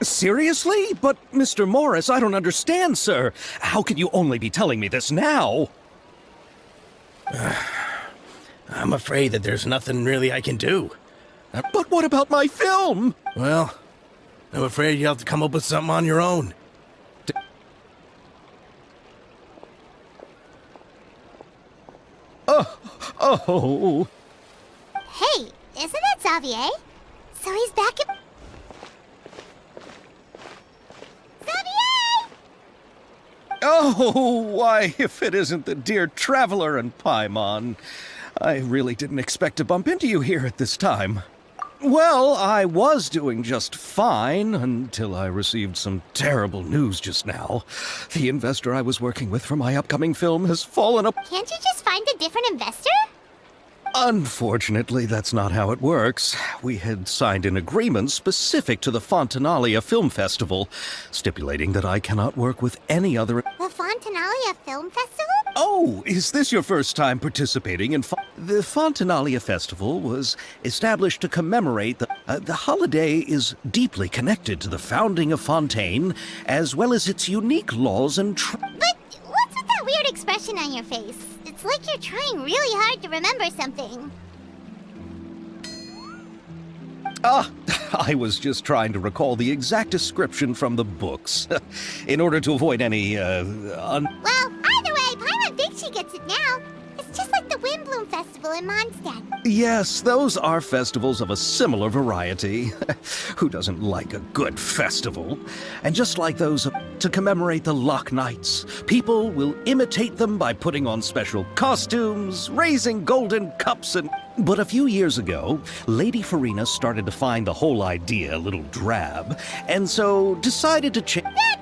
Seriously? But, Mr. Morris, I don't understand, sir. How can you only be telling me this now? I'm afraid that there's nothing really I can do. But what about my film? Well, I'm afraid you'll have to come up with something on your own. Oh. Hey, isn't that Xavier? So he's back in... Xavier! Oh, why, if it isn't the dear Traveler and Paimon. I really didn't expect to bump into you here at this time. Well, I was doing just fine until I received some terrible news just now. The investor I was working with for my upcoming film has fallen apart. Can't you just find a different investor? Unfortunately, that's not how it works. We had signed an agreement specific to the Fontanalia Film Festival, stipulating that I cannot work with any other... The Fontanalia Film Festival? Oh, is this your first time participating in... The Fontanalia Festival was established to commemorate the holiday is deeply connected to the founding of Fontaine, as well as its unique laws and... But what's with that weird expression on your face? It's like you're trying really hard to remember something. I was just trying to recall the exact description from the books, in order to avoid any, Well, either way, Paimon thinks she gets it now. It's just like the Windbloom Festival in Mondstadt. Yes, those are festivals of a similar variety. Who doesn't like a good festival? And just like those to commemorate the Lock Nights, people will imitate them by putting on special costumes, raising golden cups and... But a few years ago, Lady Farina started to find the whole idea a little drab, and so decided to change... That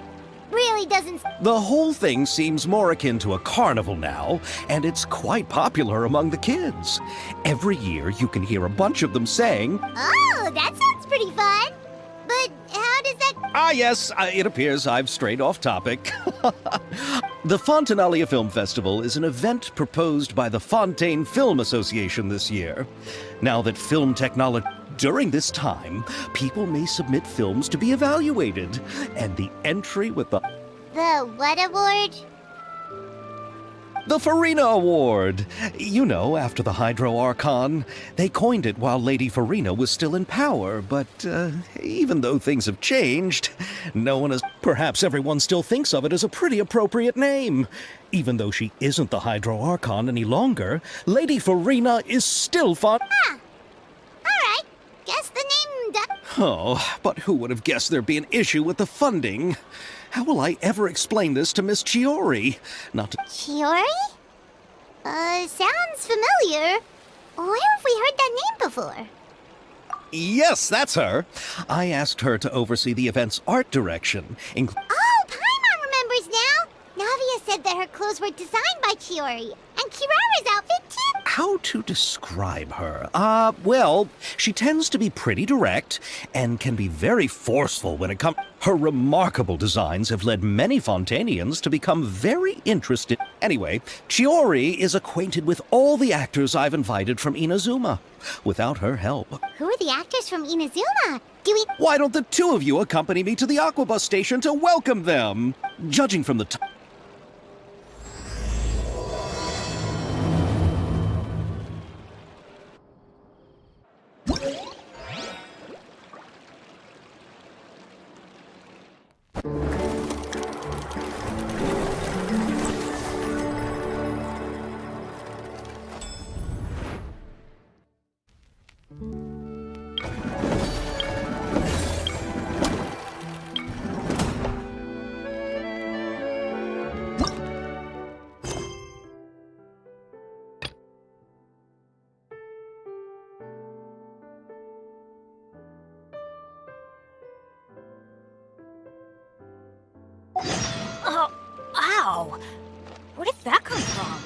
really doesn't... The whole thing seems more akin to a carnival now, and it's quite popular among the kids. Every year, you can hear a bunch of them saying, Oh, that sounds pretty fun. But how does that... Yes, it appears I've strayed off topic. The Fontanalia Film Festival is an event proposed by the Fontaine Film Association this year. Now that film technology... During this time, people may submit films to be evaluated, and the entry with the what award? The Farina Award! You know, after the Hydro Archon. They coined it while Lady Farina was still in power, but even though things have changed, no one has... Perhaps everyone still thinks of it as a pretty appropriate name. Even though she isn't the Hydro Archon any longer, Lady Farina is still Alright, guess the name... Oh, but who would have guessed there'd be an issue with the funding? How will I ever explain this to Miss Chiori? Not to... Chiori? Sounds familiar. Where have we heard that name before? Yes, that's her. I asked her to oversee the event's art direction. Oh, Paimon remembers now! Navia said that her clothes were designed by Chiori, and Kirara's outfit too! How to describe her? Well, she tends to be pretty direct and can be very forceful when it comes... Her remarkable designs have led many Fontanians to become very interested. Anyway, Chiori is acquainted with all the actors I've invited from Inazuma. Without her help... Who are the actors from Inazuma? Do we... Why don't the two of you accompany me to the Aquabus station to welcome them? Judging from the Oh, ow! Where did that come from?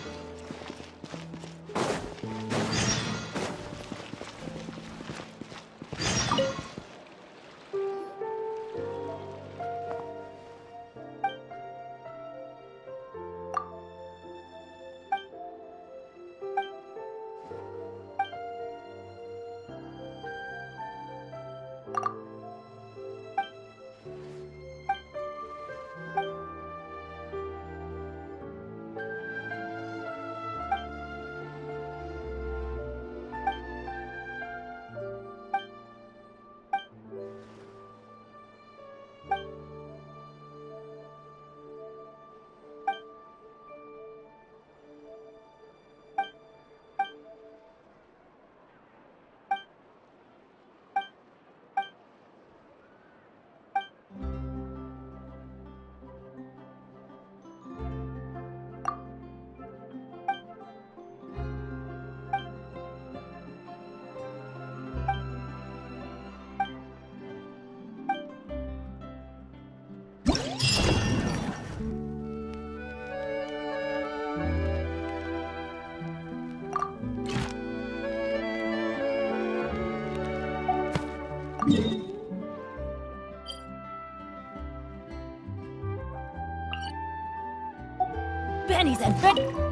Benny's adventure.